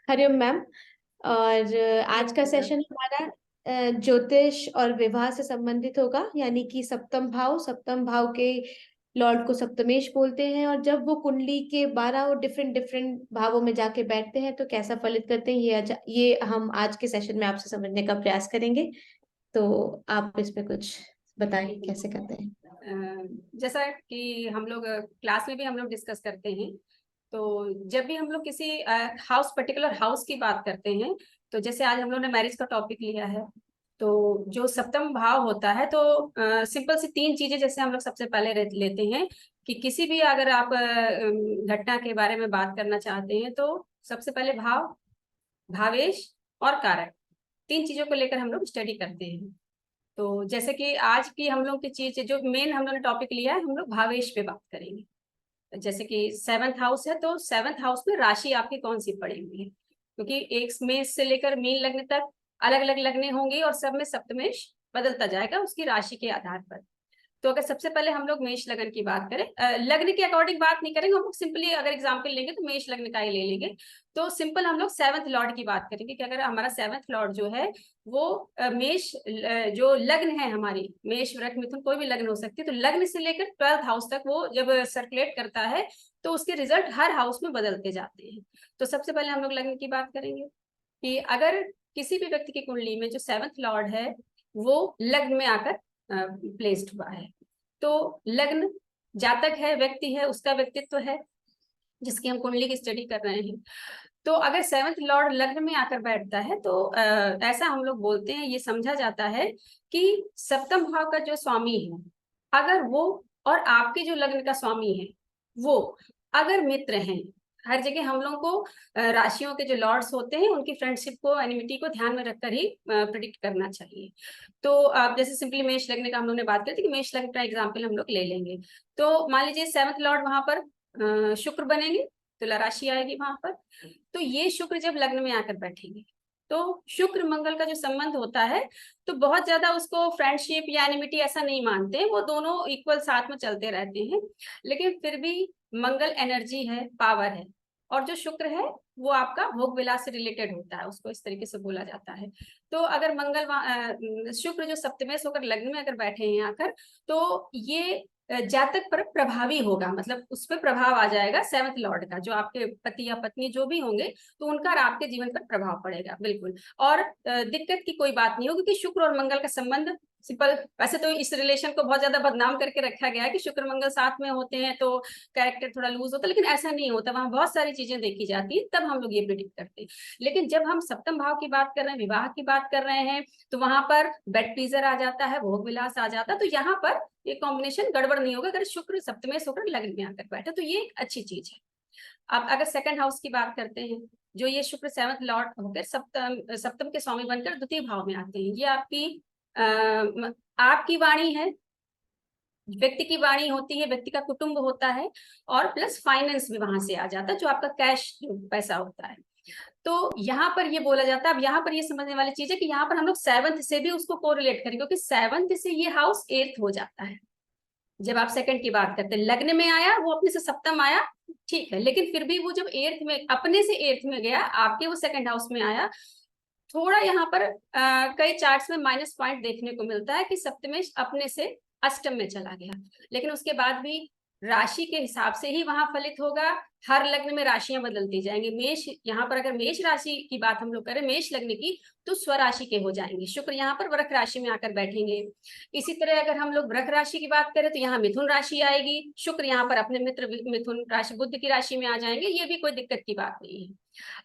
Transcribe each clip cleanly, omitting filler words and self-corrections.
Hariom ma'am. और आज का सेशन हमारा ज्योतिष और विवाह से संबंधित होगा, यानी कि सप्तम भाव के लॉर्ड को सप्तमेश बोलते हैं। और जब वो कुंडली के 12 और डिफरेंट डिफरेंट भावों में जाके बैठते हैं तो कैसा फलित करते हैं, ये हम आज के सेशन में आपसे समझने का प्रयास करेंगे। तो आप इसमें कुछ बताएं कैसे करते हैं। जैसा कि हम लोग क्लास में भी हम लोग डिस्कस करते हैं, तो जब भी हम लोग किसी पर्टिकुलर हाउस की बात करते हैं, तो जैसे आज हम लोग ने मैरिज का टॉपिक लिया है, तो जो सप्तम भाव होता है, तो सिंपल सी तीन चीजें जैसे हम लोग सबसे पहले लेते हैं कि किसी भी अगर आप घटना के बारे में बात करना चाहते हैं, तो सबसे पहले भाव, भावेश और कारक, तीन चीजों को लेकर हम लोग स्टडी करते हैं। तो जैसे कि आज की हम लोग की चीज जो मेन हम लोग ने टॉपिक लिया है, हम लोग भावेश पे बात करेंगे। जैसे कि 7th हाउस है, तो 7th हाउस में राशि आपकी कौन सी पड़ी हुई है, क्योंकि एक मेष से लेकर मीन लग्न तक अलग अलग लग्नें होंगी और सब में सप्तमेश बदलता जाएगा उसकी राशि के आधार पर। तो अगर सबसे पहले हम लोग मेष लग्न की बात करें, लग्न के अकॉर्डिंग बात नहीं करेंगे हम लोग, सिंपली अगर एग्जांपल लेंगे तो मेष लग्न का ही ले लेंगे। तो सिंपल हम लोग 7th लॉर्ड की बात करेंगे कि अगर हमारा 7th लॉर्ड जो है वो मेष, जो लग्न है हमारी मेष वृक मिथुन कोई भी लग्न हो सकती है, तो लग्न से लेकर 12th हाउस तक वो जब सर्कुलेट करता है तो उसके रिजल्ट हर हाउस में बदलते जाते हैं। तो सबसे पहले हम लोग लग्न की बात करेंगे कि अगर किसी भी व्यक्ति की कुंडली में जो 7th लॉर्ड है वो लग्न में आकर प्लेस्ड हुआ है, तो लग्न जातक है, व्यक्ति है, उसका व्यक्तित्व है जिसकी हम कुंडली की स्टडी कर रहे हैं। तो अगर 7th लॉर्ड लग्न में आकर बैठता है तो ऐसा हम लोग बोलते हैं, ये समझा जाता है कि सप्तम भाव का जो स्वामी है, अगर वो और आपके जो लग्न का स्वामी है वो अगर मित्र हैं, हर जगह हम लोग को राशियों के जो लॉर्ड्स होते हैं उनकी फ्रेंडशिप को, एनिमिटी को ध्यान में रखकर ही प्रिडिक्ट करना चाहिए। तो आप जैसे सिंपली मेष लग्न का हम लोग ने बात की थी कि मेष लग्न का एग्जाम्पल हम लोग ले लेंगे। तो मान लीजिए 7th लॉर्ड वहां पर शुक्र बनेंगे, तुला राशि आएगी वहां पर। तो ये शुक्र जब लग्न में आकर बैठेंगे तो शुक्र मंगल का जो संबंध होता है, तो बहुत ज्यादा उसको फ्रेंडशिप या एनिमिटी ऐसा नहीं मानते, वो दोनों इक्वल साथ में चलते रहते हैं। लेकिन फिर भी मंगल एनर्जी है, पावर है, और जो शुक्र है वो आपका भोग विलास से रिलेटेड होता है, उसको इस तरीके से बोला जाता है। तो अगर शुक्र जो सप्तमेश होकर लग्न में अगर बैठे हैं आकर, तो ये जातक पर प्रभावी होगा, मतलब उस पर प्रभाव आ जाएगा 7th लॉर्ड का, जो आपके पति या पत्नी जो भी होंगे तो उनका आपके जीवन पर प्रभाव पड़ेगा बिल्कुल। और दिक्कत की कोई बात नहीं होगी कि शुक्र और मंगल का संबंध सिंपल, वैसे तो इस रिलेशन को बहुत ज्यादा बदनाम करके रखा गया है कि शुक्र मंगल साथ में होते हैं तो कैरेक्टर थोड़ा लूज होता है, लेकिन ऐसा नहीं होता, वहां बहुत सारी चीजें देखी जाती है, तब हम लोग ये प्रिडिक्ट करते हैं। लेकिन जब हम सप्तम भाव की बात कर रहे हैं, विवाह की बात कर रहे हैं, तो वहां पर बेड प्लीजर आ जाता है, भोग विलास आ जाता है, तो यहाँ पर ये कॉम्बिनेशन गड़बड़ नहीं होगा अगर शुक्र सप्तमेश होकर लग्न में आकर बैठे, तो ये एक अच्छी चीज है। अब अगर सेकंड हाउस की बात करते हैं, जो ये शुक्र 7th लॉर्ड होकर सप्तम के स्वामी बनकर द्वितीय भाव में आते हैं, ये आपकी वाणी है, व्यक्ति की वाणी होती है, व्यक्ति का कुटुंब होता है, और प्लस फाइनेंस भी वहां से आ जाता है, जो आपका कैश पैसा होता है। तो यहाँ पर ये बोला जाता है, अब यहाँ पर ये समझने वाली चीज है कि यहाँ पर हम लोग 7th से भी उसको कोरिलेट करेंगे, क्योंकि 7th से ये हाउस 8th हो जाता है। जब आप सेकंड की बात करते हैं, लग्न में आया वो अपने से सप्तम आया, ठीक है, लेकिन फिर भी वो जब 8th में, अपने से 8th में गया, आपके वो सेकंड हाउस में आया, थोड़ा यहाँ पर कई चार्ट्स में माइनस पॉइंट देखने को मिलता है कि सप्तमेश अपने से अष्टम में चला गया, लेकिन उसके बाद भी राशि के हिसाब से ही वहां फलित होगा। हर लग्न में राशियां बदलती जाएंगी। मेष, यहाँ पर अगर मेष राशि की बात हम लोग करें, मेष लग्न की, तो स्वराशि के हो जाएंगे, शुक्र यहाँ पर वृक राशि में आकर बैठेंगे। इसी तरह अगर हम लोग वृक राशि की बात करें तो यहाँ मिथुन राशि आएगी, शुक्र यहाँ पर अपने मित्र मिथुन राशि बुध की राशि में आ जाएंगे, ये भी कोई दिक्कत की बात नहीं है।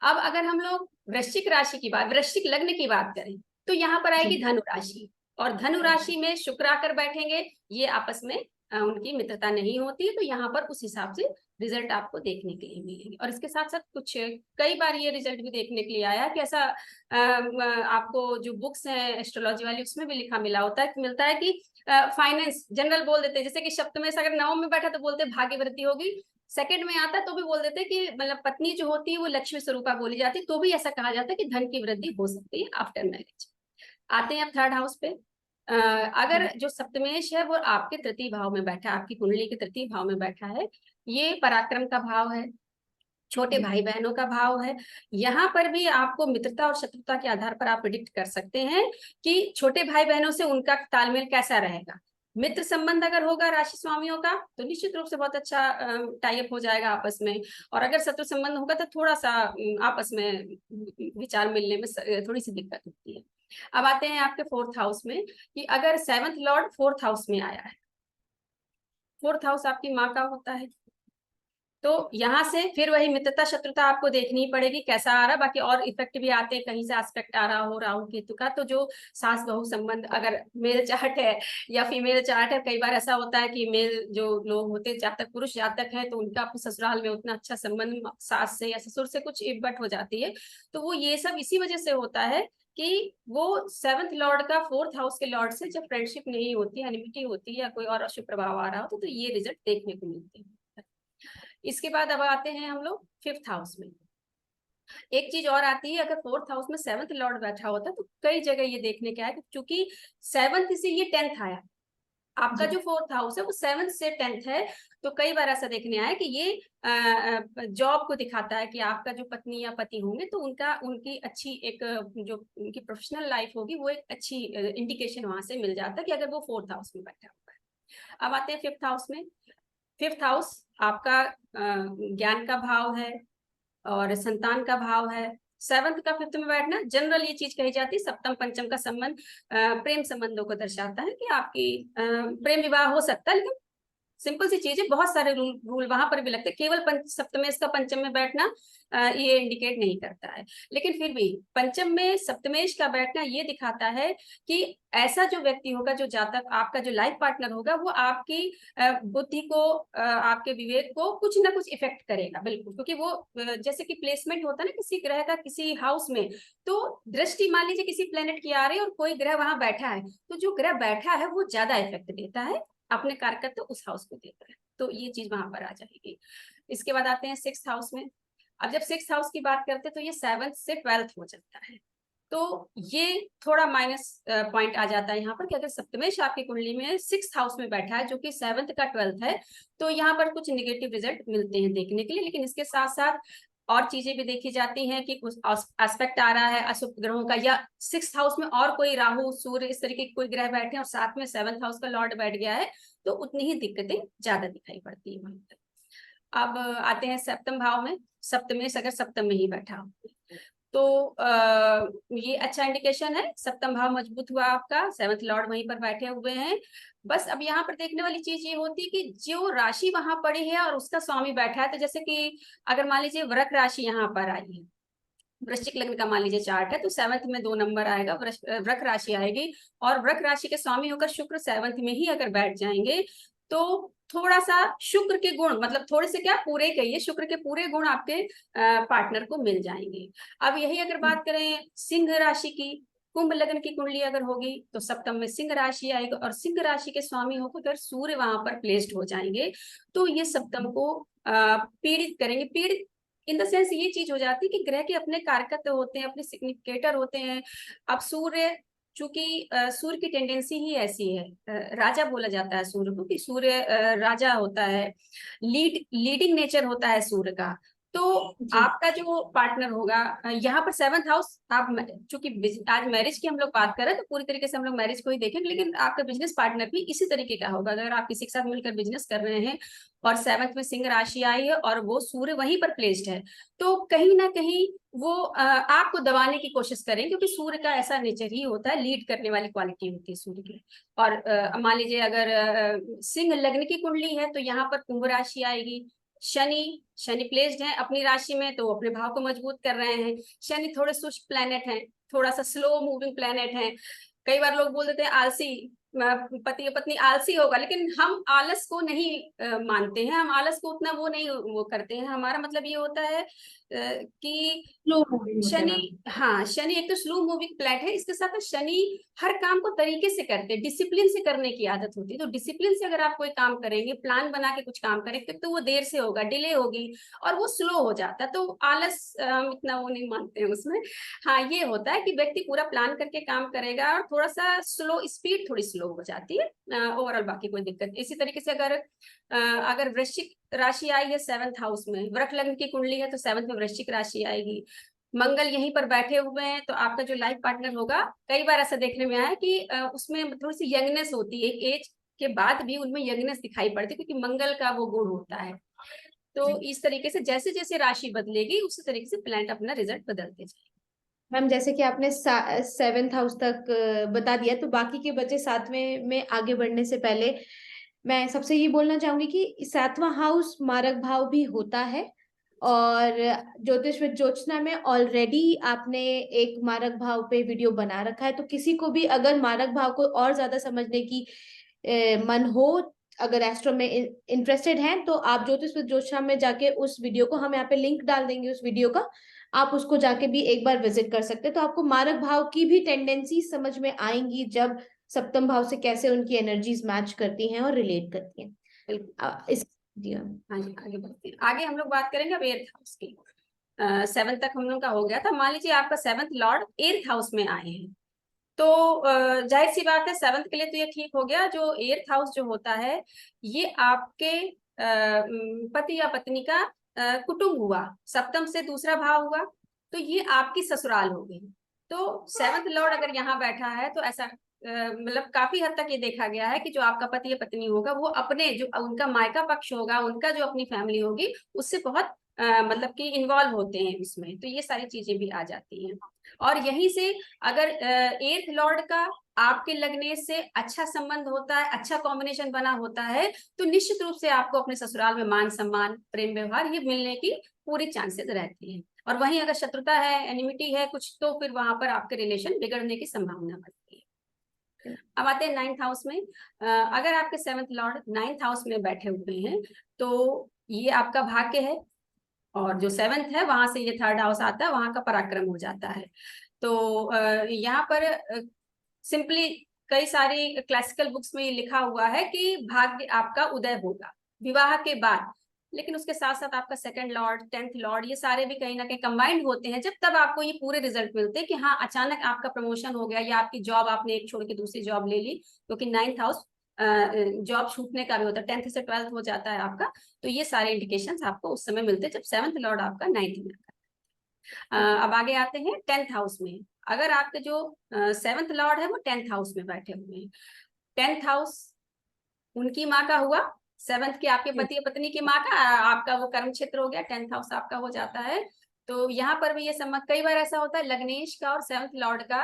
अब अगर हम लोग वृश्चिक राशि की बात, वृश्चिक लग्न की बात करें, तो यहाँ पर आएगी धनु राशि, और धनु राशि में शुक्र आकर बैठेंगे, ये आपस में उनकी मित्रता नहीं होती है, तो यहाँ पर उस हिसाब से रिजल्ट आपको देखने के लिए मिलेंगे। और इसके साथ साथ कुछ कई बार ये रिजल्ट भी देखने के लिए आया कि ऐसा आपको जो बुक्स हैं एस्ट्रोलॉजी वाली उसमें भी लिखा मिलता है कि फाइनेंस जनरल बोल देते हैं, जैसे कि सप्तम से अगर नवम में बैठा तो बोलते हैं भाग्य वृद्धि होगी, सेकंड में आता है तो भी बोल देते हैं कि मतलब पत्नी जो होती है वो लक्ष्मी स्वरूपा बोली जाती है, तो भी ऐसा कहा जाता है कि धन की वृद्धि हो सकती है आफ्टर मैरिज। आते हैं अब थर्ड हाउस पे। अगर जो सप्तमेश है वो आपके तृतीय भाव में बैठा है, आपकी कुंडली के तृतीय भाव में बैठा है, ये पराक्रम का भाव है, छोटे भाई बहनों का भाव है। यहाँ पर भी आपको मित्रता और शत्रुता के आधार पर आप प्रिडिक्ट कर सकते हैं कि छोटे भाई बहनों से उनका तालमेल कैसा रहेगा। मित्र संबंध अगर होगा राशि स्वामियों का तो निश्चित रूप से बहुत अच्छा टाई अप हो जाएगा आपस में। और अगर शत्रु संबंध होगा तो थोड़ा सा आपस में विचार मिलने में थोड़ी सी दिक्कत होती है। अब आते हैं आपके 4th हाउस में कि अगर 7th लॉर्ड 4th हाउस में आया है, 4th हाउस आपकी माँ का होता है, तो यहाँ से फिर वही मित्रता शत्रुता आपको देखनी पड़ेगी कैसा आ रहा है। बाकी और इफेक्ट भी आते हैं, कहीं से एस्पेक्ट आ रहा हो राहु केतु का, तो जो सास बहू संबंध अगर मेल चार्ट है या फीमेल चार्ट है, कई बार ऐसा होता है कि मेल जो लोग होते हैं जातक पुरुष जातक है तो उनका अपने ससुराल में उतना अच्छा संबंध सास से या ससुर से कुछ इब्बट हो जाती है। तो वो ये सब इसी वजह से होता है कि वो 7th लॉर्ड का 4th हाउस के लॉर्ड से जब फ्रेंडशिप नहीं होती, एनिमिटी होती है या कोई और अशुभ प्रभाव आ रहा हो तो ये रिजल्ट देखने को मिलते हैं। इसके बाद अब आते हैं हम लोग 5th हाउस में। एक चीज और आती है, अगर 4th हाउस में 7th लॉर्ड बैठा होता है तो कई जगह ये देखने के आया क्योंकि 7th से ये 10th आया, आपका जो 4th हाउस है वो 7th से 10th है। तो कई बार ऐसा देखने आया कि ये जॉब को दिखाता है कि आपका जो पत्नी या पति होंगे तो उनकी अच्छी एक जो उनकी प्रोफेशनल लाइफ होगी वो एक अच्छी इंडिकेशन वहां से मिल जाता है कि अगर वो 4th हाउस में बैठा हुआ है। अब आते हैं 5th हाउस में। 5th हाउस आपका ज्ञान का भाव है और संतान का भाव है। 7th का 5th में बैठना, जनरल ये चीज कही जाती है सप्तम पंचम का संबंध प्रेम संबंधों को दर्शाता है कि आपकी प्रेम विवाह हो सकता है। लेकिन सिंपल सी चीज है, बहुत सारे रूल वहां पर भी लगते हैं, केवल सप्तमेश का पंचम में बैठना ये इंडिकेट नहीं करता है। लेकिन फिर भी पंचम में सप्तमेश का बैठना ये दिखाता है कि ऐसा जो व्यक्ति होगा, जो जातक आपका जो लाइफ पार्टनर होगा, वो आपकी बुद्धि को आपके विवेक को कुछ ना कुछ इफेक्ट करेगा बिल्कुल। क्योंकि वो जैसे कि प्लेसमेंट होता है ना किसी ग्रह का किसी हाउस में, तो दृष्टि मान लीजिए किसी प्लेनेट की आ रही है और कोई ग्रह वहां बैठा है, तो जो ग्रह बैठा है वो ज्यादा इफेक्ट देता है, अपने कारकत्व तो उस हाउस को देता है। तो ये चीज वहां पर आ जाएगी। इसके बाद आते हैं 6th हाउस में। अब जब 6th हाउस की बात करते हैं तो ये 7th से 12th हो जाता है। तो ये थोड़ा माइनस पॉइंट आ जाता है यहाँ पर कि अगर सप्तमेश आपकी कुंडली में 6th हाउस में बैठा है जो कि 7th का 12th है, तो यहाँ पर कुछ निगेटिव रिजल्ट मिलते हैं देखने के लिए। लेकिन इसके साथ साथ और चीजें भी देखी जाती हैं कि कुछ एस्पेक्ट आ रहा है अशुभ ग्रहों का, या 6th हाउस में और कोई राहु सूर्य इस तरीके के कोई ग्रह बैठे और साथ में 7th हाउस का लॉर्ड बैठ गया है, तो उतनी ही दिक्कतें ज्यादा दिखाई पड़ती है वहां पर। अब आते हैं सप्तम भाव में। सप्तमेश अगर सप्तम में ही बैठा हो तो ये अच्छा इंडिकेशन है, सप्तम भाव मजबूत हुआ आपका, 7th लॉर्ड वहीं पर बैठे हुए हैं। बस अब यहाँ पर देखने वाली चीज ये होती है कि जो राशि वहां पड़ी है और उसका स्वामी बैठा है, तो जैसे कि अगर मान लीजिए वृक राशि यहाँ पर आई है, वृश्चिक लग्न का मान लीजिए चार्ट है, तो 7th में 2 नंबर आएगा, वृक राशि आएगी और वृक राशि के स्वामी होकर शुक्र 7th में ही अगर बैठ जाएंगे तो थोड़ा सा शुक्र के गुण, मतलब थोड़े से क्या पूरे कहिए, शुक्र के पूरे गुण आपके पार्टनर को मिल जाएंगे। अब यही अगर बात करें सिंह राशि की, कुंभ लग्न की कुंडली अगर होगी तो सप्तम में सिंह राशि आएगी और सिंह राशि के स्वामी होकर अगर सूर्य वहां पर प्लेस्ड हो जाएंगे तो ये सप्तम को पीड़ित करेंगे। पीड़ित इन द सेंस ये चीज हो जाती है कि ग्रह के अपने कारकत्व होते हैं, अपने सिग्निफिकेटर होते हैं। अब सूर्य, चूंकि सूर्य की टेंडेंसी ही ऐसी है, राजा बोला जाता है सूर्य को कि सूर्य राजा होता है, लीडिंग नेचर होता है सूर्य का। तो आपका जो पार्टनर होगा यहाँ पर 7th हाउस, आप चूंकि आज मैरिज की हम लोग बात कर रहे हैं तो पूरी तरीके से हम लोग मैरिज को ही देखेंगे, लेकिन आपका बिजनेस पार्टनर भी इसी तरीके का होगा। अगर आप किसी के साथ मिलकर बिजनेस कर रहे हैं और 7th में सिंह राशि आई है और वो सूर्य वहीं पर प्लेस्ड है, तो कहीं ना कहीं वो आपको दबाने की कोशिश करें, क्योंकि सूर्य का ऐसा नेचर ही होता है, लीड करने वाली क्वालिटी होती है सूर्य की। और मान लीजिए अगर सिंह लग्न की कुंडली है तो यहाँ पर कुंभ राशि आएगी। शनि प्लेस्ड है अपनी राशि में तो अपने भाव को मजबूत कर रहे हैं। शनि थोड़े सुस्त प्लेनेट हैं, थोड़ा सा स्लो मूविंग प्लेनेट है। कई बार लोग बोल देते हैं आलसी, पति पत्नी आलसी होगा, लेकिन हम आलस को नहीं मानते हैं, हम आलस को उतना वो नहीं वो करते हैं। हमारा मतलब ये होता है कि शनि, हाँ शनि एक तो स्लो मूविंग प्लेनेट है, इसके साथ शनि हर काम को तरीके से करते हैं, डिसिप्लिन से करने की आदत होती है। तो डिसिप्लिन से अगर आप कोई काम करेंगे, प्लान बना के कुछ काम करेंगे, तो वो देर से होगा, डिले होगी और वो स्लो हो जाता है। तो आलस हम इतना वो नहीं मानते हैं उसमें। हाँ ये होता है कि व्यक्ति पूरा प्लान करके काम करेगा और थोड़ा सा स्लो, स्पीड थोड़ी स्लो स्लो हो जाती है। ओवरऑल बाकी कोई दिक्कत। इसी तरीके से अगर वृश्चिक राशि आई है 7th हाउस में, वृक लग्न की कुंडली है तो 7th में वृश्चिक राशि आएगी, मंगल यहीं पर बैठे हुए हैं, तो आपका जो लाइफ पार्टनर होगा, कई बार ऐसा देखने में आया है कि उसमें थोड़ी सी यंगनेस होती है, एक एज के बाद भी उनमें यंगनेस दिखाई पड़ती है, क्योंकि मंगल का वो गुण होता है। तो इस तरीके से जैसे जैसे राशि बदलेगी उसी तरीके से प्लैनेट अपना रिजल्ट बदलते जाएंगे। मैम जैसे कि आपने 7th हाउस तक बता दिया, तो बाकी के बचे 7वें में आगे बढ़ने से पहले मैं सबसे ये बोलना चाहूंगी कि 7वां हाउस मारक भाव भी होता है, और ज्योतिष विद ज्योत्सना में ऑलरेडी आपने एक मारक भाव पे वीडियो बना रखा है। तो किसी को भी अगर मारक भाव को और ज्यादा समझने की मन हो, अगर एस्ट्रो में इंटरेस्टेड हैं, तो आप ज्योतिष विद ज्योत्सना में जाके उस वीडियो को, हम यहाँ पे लिंक डाल देंगे उस वीडियो का, आप उसको जाके भी एक बार विजिट कर सकते हैं। तो आपको मारक भाव की भी टेंडेंसी समझ में आएंगी, जब सप्तम भाव से कैसे उनकी एनर्जीज मैच करती हैं और रिलेट करती हैं। इस जी हाँ। हाँ जी, आगे बढ़ते हैं। आगे हम लोग बात करेंगे अब 8th हाउस की। 7th तक हम लोग का हो गया था। मान लीजिए आपका 7th लॉर्ड 8th हाउस में आए हैं, तो जाहिर सी बात है 7th के लिए तो ये ठीक हो गया। जो 8th हाउस जो होता है, ये आपके पति या पत्नी का कुटुंब हुआ, सप्तम से दूसरा भाव हुआ, तो ये आपकी ससुराल हो गई। तो 7th लॉर्ड अगर यहाँ बैठा है तो ऐसा मतलब काफी हद तक ये देखा गया है कि जो आपका पति या पत्नी होगा, वो अपने जो उनका मायका पक्ष होगा, उनका जो अपनी फैमिली होगी, उससे बहुत मतलब कि इन्वॉल्व होते हैं उसमें, तो ये सारी चीजें भी आ जाती हैं। और यहीं से अगर 8th लॉर्ड का आपके लगने से अच्छा संबंध होता है, अच्छा कॉम्बिनेशन बना होता है, तो निश्चित रूप से आपको अपने ससुराल में मान सम्मान, प्रेम व्यवहार ये मिलने की पूरी चांसेस रहती है। और वहीं अगर शत्रुता है, एनिमिटी है कुछ, तो फिर वहां पर आपके रिलेशन बिगड़ने की संभावना बढ़ती है। अब आते हैं 9th हाउस में। अगर आपके 7th लॉर्ड 9th हाउस में बैठे हुए हैं, तो ये आपका भाग्य है, और जो 7th है वहां से ये 3rd हाउस आता है, वहां का पराक्रम हो जाता है। तो यहाँ पर सिंपली कई सारी क्लासिकल बुक्स में ये लिखा हुआ है कि भाग्य आपका उदय होगा विवाह के बाद, लेकिन उसके साथ साथ आपका 2nd लॉर्ड, 10th लॉर्ड, ये सारे भी कहीं ना कहीं कंबाइंड होते हैं, जब तब आपको ये पूरे रिजल्ट मिलते हैं कि हाँ अचानक आपका प्रमोशन हो गया, या आपकी जॉब आपने एक छोड़ के दूसरी जॉब ले ली, क्योंकि 9th हाउस जॉब छूटने का भी होता है, 10th से 12th हो जाता है आपका। तो ये सारे इंडिकेशंस आपको उस समय मिलते हैं जब 7th लॉर्ड आपका 9th में। अब आगे आते हैं 10th हाउस में। अगर आपके जो 7th लॉर्ड है वो 10th हाउस में बैठे हुए हैं, 10th हाउस उनकी माँ का हुआ, 7th के आपके पति या पत्नी की माँ का, आपका वो कर्म क्षेत्र हो गया, 10th हाउस आपका हो जाता है। तो यहाँ पर भी ये संबंध, कई बार ऐसा होता है लग्नेश का और 7th लॉर्ड का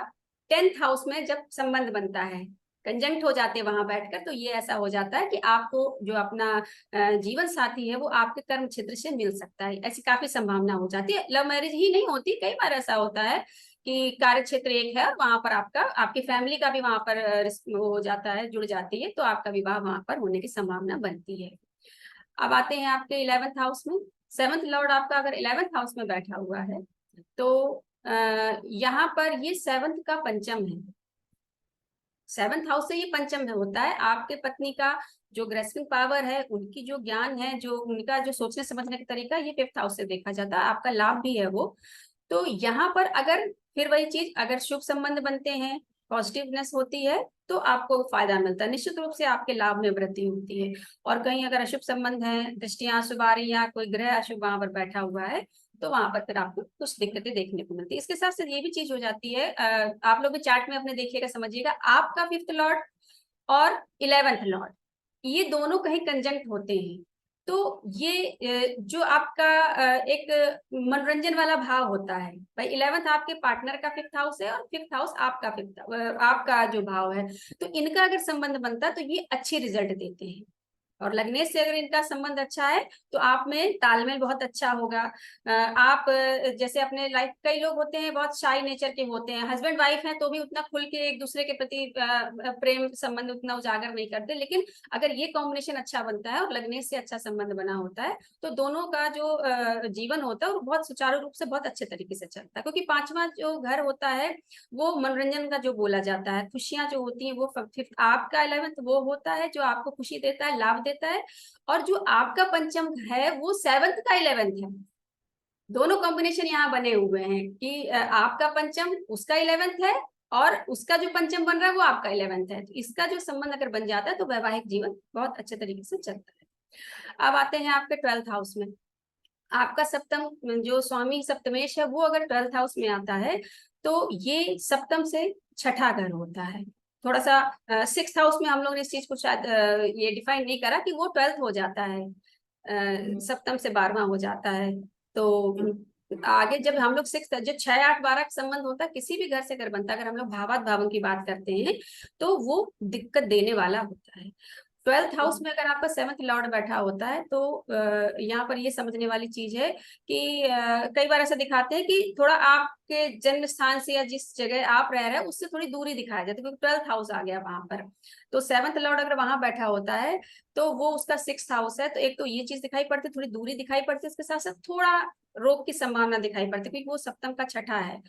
10th हाउस में जब संबंध बनता है, कंजंक्ट हो जाते हैं वहां बैठकर, तो ये ऐसा हो जाता है कि आपको जो अपना जीवन साथी है वो आपके कर्म क्षेत्र से मिल सकता है, ऐसी काफी संभावना हो जाती है। लव मैरिज ही नहीं होती, कई बार ऐसा होता है कि कार्य क्षेत्र एक है और वहां पर आपकी फैमिली का भी वहां पर हो जाता है, जुड़ जाती है, तो आपका विवाह वहां पर होने की संभावना बनती है। अब आते हैं आपके 11th हाउस में। 7th लॉर्ड आपका अगर 11th हाउस में बैठा हुआ है, तो यहाँ पर ये 7th का पंचम है। 7th हाउस से ये पंचम में होता है, आपके पत्नी का जो ग्रेस्पिंग पावर है, उनकी जो ज्ञान है, जो उनका जो सोचने समझने का तरीका, ये 5th हाउस से देखा जाता है, आपका लाभ भी है वो। तो यहाँ पर अगर फिर वही चीज, अगर शुभ संबंध बनते हैं, पॉजिटिवनेस होती है, तो आपको फायदा मिलता है, निश्चित रूप से आपके लाभ में वृद्धि होती है। और कहीं अगर अशुभ संबंध है, दृष्टियां अशुभ आ रही, या कोई ग्रह अशुभ वहां पर बैठा हुआ है, तो वहां पर फिर आपको कुछ दिक्कतें देखने को मिलती है। इसके साथ साथ ये भी चीज हो जाती है, आप लोग भी चार्ट में अपने देखिएगा, समझिएगा, आपका 5th लॉर्ड और 11th लॉर्ड ये दोनों कहीं कंजंक्ट होते हैं, तो ये जो आपका एक मनोरंजन वाला भाव होता है भाई, 11th आपके पार्टनर का 5th हाउस है, और 5th हाउस आपका आपका जो भाव है, तो इनका अगर संबंध बनता है तो ये अच्छे रिजल्ट देते हैं। और लग्नेश से अगर इनका संबंध अच्छा है तो आप में तालमेल बहुत अच्छा होगा। आप जैसे अपने लाइफ, कई लोग होते हैं बहुत शाई नेचर के होते हैं, हस्बैंड वाइफ हैं तो भी उतना खुल के एक दूसरे के प्रति प्रेम संबंध उतना उजागर नहीं करते, लेकिन अगर ये कॉम्बिनेशन अच्छा बनता है और लग्नेश से अच्छा संबंध बना होता है, तो दोनों का जो जीवन होता है वो बहुत सुचारू रूप से बहुत अच्छे तरीके से चलता है, क्योंकि 5वां जो घर होता है वो मनोरंजन का जो बोला जाता है, खुशियां जो होती हैं वो 5th, आपका 11th वो होता है जो आपको खुशी देता है, लाभ देता है। और जो आपका पंचम है वो 7th का 11th है। दोनों कॉम्बिनेशन यहाँ बने हुए हैं कि आपका पंचम उसका 11th है, और उसका जो पंचम बन रहा है वो आपका 11th है। तो इसका जो संबंध अगर बन जाता है तो वैवाहिक जीवन बहुत अच्छे तरीके से चलता है। अब आते हैं आपके 12th हाउस में। आपका सप्तम जो स्वामी सप्तमेश है वो अगर 12th हाउस में आता है तो ये सप्तम से छठा घर होता है। थोड़ा सा 6th हाउस में हम लोग ने इस चीज को शायद ये डिफाइन नहीं करा कि वो 12th हो जाता है, सप्तम से 12वां हो जाता है। तो आगे जब हम लोग 6th जो 6, 8, 12 का संबंध होता है किसी भी घर से अगर बनता है, अगर हम लोग भावात भावों की बात करते हैं तो वो दिक्कत देने वाला होता है। 12th हाउस में अगर आपका 7th लॉर्ड बैठा होता है तो यहाँ पर ये समझने वाली चीज है कि कई बार ऐसा दिखाते हैं कि थोड़ा आपके जन्म स्थान से या जिस जगह आप रह रहे हैं उससे थोड़ी दूरी दिखाया जाती है, क्योंकि 12th हाउस आ गया वहां पर। तो 7th लॉर्ड अगर वहां बैठा होता है तो वो उसका 6th हाउस है, तो एक तो ये चीज दिखाई पड़ती है, थोड़ी दूरी दिखाई पड़ती है, इसके साथ साथ थोड़ा रोग की संभावना दिखाई पड़ती है, क्योंकि वो सप्तम का छठा है।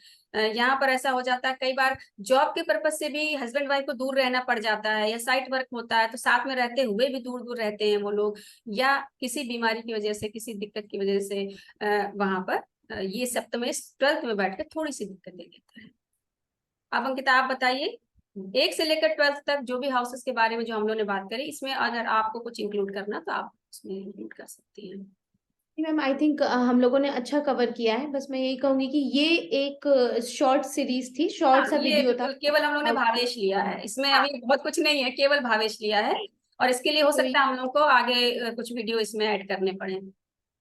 यहाँ पर ऐसा हो जाता है कई बार जॉब के पर्पज से भी हस्बैंड वाइफ को दूर रहना पड़ जाता है, या साइट वर्क होता है तो साथ में रहते हुए भी दूर दूर रहते हैं वो लोग, या किसी बीमारी की वजह से, किसी दिक्कत की वजह से वहां पर ये सप्तम 12th में बैठ के थोड़ी सी दिक्कत दे देता है। अब अंकिता आप बताइए, 1 से लेकर 12th तक जो भी हाउसेस के बारे में जो हम लोग ने बात करी, इसमें अगर आपको कुछ इंक्लूड करना तो आप उसमें इंक्लूड कर सकती हैं। मैम आई थिंक हम लोगों ने अच्छा कवर किया है। बस मैं यही कहूंगी कि ये एक शॉर्ट सीरीज थी, हाँ शॉर्ट सा ये वीडियो था। बिल्कुल केवल हम लोग ने भावेश लिया है, इसमें हाँ, अभी बहुत कुछ नहीं है, केवल भावेश लिया है। और इसके लिए हो कोई सकता है हम लोग को आगे कुछ वीडियो इसमें ऐड करने पड़े।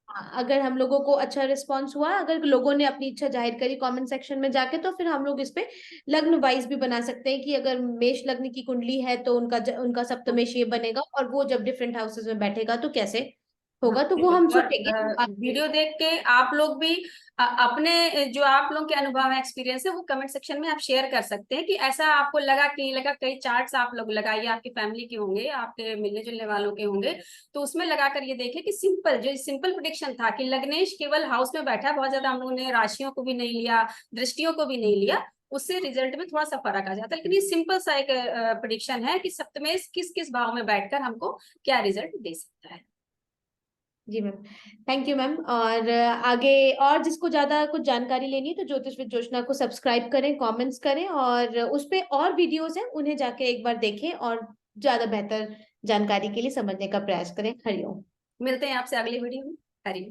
हाँ, अगर हम लोगों को अच्छा रिस्पांस हुआ, अगर लोगों ने अपनी इच्छा जाहिर करी कमेंट सेक्शन में जाके, तो फिर हम लोग इस पे लग्न वाइज भी बना सकते हैं कि अगर मेष लग्न की कुंडली है तो उनका सप्तमेश ये बनेगा, और वो जब डिफरेंट हाउसेस में बैठेगा तो कैसे हाँ होगा, तो वो बिल्कुल। हम और सोचेंगे वीडियो देख के आप लोग भी अपने जो आप लोग के अनुभव है, एक्सपीरियंस है, वो कमेंट सेक्शन में आप शेयर कर सकते हैं कि ऐसा आपको लगा कि नहीं लगा। कई चार्ट्स आप लोग लगाइए, आपकी फैमिली के होंगे, आपके मिलने जुलने वालों के होंगे, तो उसमें लगाकर ये देखें कि सिंपल प्रिडिक्शन था कि लग्नेश केवल हाउस में बैठा, बहुत ज्यादा हम लोगों ने राशियों को भी नहीं लिया, दृष्टियों को भी नहीं लिया, उससे रिजल्ट में थोड़ा सा फर्क आ जाता है। लेकिन ये सिंपल सा एक प्रिडिक्शन है कि सप्तमेश किस किस भाव में बैठकर हमको क्या रिजल्ट दे सकता है। जी मैम, थैंक यू मैम। और आगे और जिसको ज्यादा कुछ जानकारी लेनी है तो ज्योतिष विद जोशना को सब्सक्राइब करें, कमेंट्स करें, और उस पे और वीडियोस हैं उन्हें जाके एक बार देखें और ज्यादा बेहतर जानकारी के लिए समझने का प्रयास करें। हरिओम। मिलते हैं आपसे अगली वीडियो में। हरी।